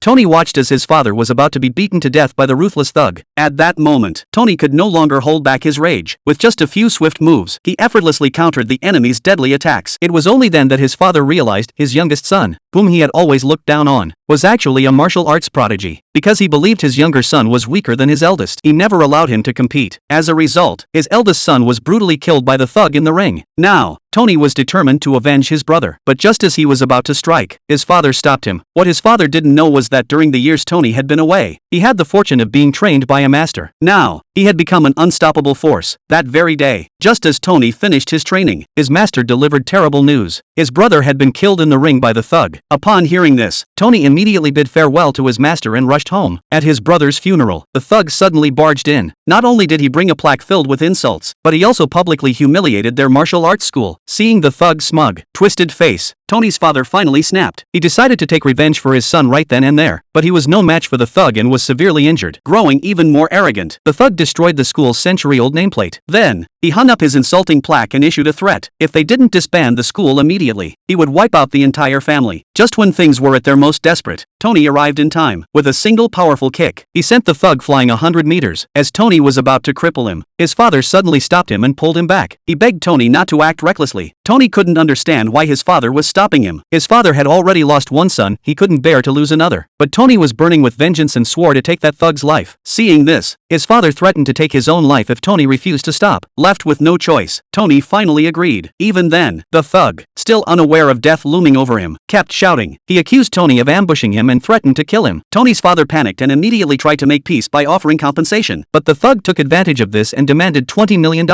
Tony watched as his father was about to be beaten to death by the ruthless thug. At that moment, Tony could no longer hold back his rage. With just a few swift moves, he effortlessly countered the enemy's deadly attacks. It was only then that his father realized his youngest son, whom he had always looked down on, was actually a martial arts prodigy. Because he believed his younger son was weaker than his eldest, he never allowed him to compete. As a result, his eldest son was brutally killed by the thug in the ring. Now, Tony was determined to avenge his brother. But just as he was about to strike, his father stopped him. What his father didn't know was that during the years Tony had been away, he had the fortune of being trained by a master. Now, he had become an unstoppable force. That very day, just as Tony finished his training, his master delivered terrible news. His brother had been killed in the ring by the thug. Upon hearing this, Tony immediately bid farewell to his master and rushed home. At his brother's funeral, the thug suddenly barged in. Not only did he bring a plaque filled with insults, but he also publicly humiliated their martial arts school. Seeing the thug's smug, twisted face, Tony's father finally snapped. He decided to take revenge for his son right then and there, but he was no match for the thug and was severely injured. Growing even more arrogant, the thug destroyed the school's century-old nameplate. Then, he hung up his insulting plaque and issued a threat. If they didn't disband the school immediately, he would wipe out the entire family. Just when things were at their most desperate, Tony arrived in time. With a single powerful kick, he sent the thug flying 100 meters. As Tony was about to cripple him, his father suddenly stopped him and pulled him back. He begged Tony not to act recklessly. Tony couldn't understand why his father was stopping him. His father had already lost one son, he couldn't bear to lose another. But Tony was burning with vengeance and swore to take that thug's life. Seeing this, his father threatened to take his own life if Tony refused to stop. Left with no choice, Tony finally agreed. Even then, the thug, still unaware of death looming over him, kept shouting. He accused Tony of ambushing him and threatened to kill him. Tony's father panicked and immediately tried to make peace by offering compensation. But the thug took advantage of this and demanded $20 million.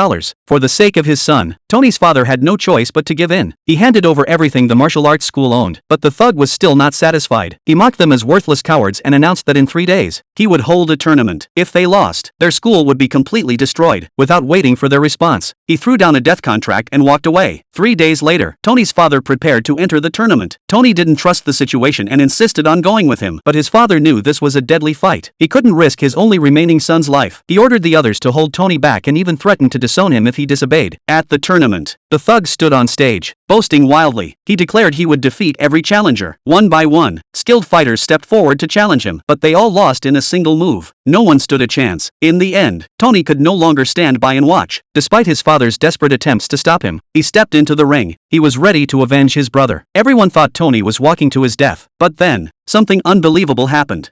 For the sake of his son, Tony's father had no choice but to give in. He handed over everything the martial arts school owned, but the thug was still not satisfied. He mocked them as worthless cowards and announced that in 3 days, he would hold a tournament. If they lost, their school would be completely destroyed. Without waiting for their response, he threw down a death contract and walked away. 3 days later, Tony's father prepared to enter the tournament. Tony didn't trust the situation and insisted on going with him, but his father knew this was a deadly fight. He couldn't risk his only remaining son's life. He ordered the others to hold Tony back and even threatened to disown him if he disobeyed. At the tournament, the thug stood on stage, boasting wildly. He declared he would defeat every challenger. One by one, skilled fighters stepped forward to challenge him, but they all lost in a single move. No one stood a chance. In the end, Tony could no longer stand by and watch. Despite his father's desperate attempts to stop him, he stepped into the ring. He was ready to avenge his brother. Everyone thought Tony was walking to his death. But then, something unbelievable happened.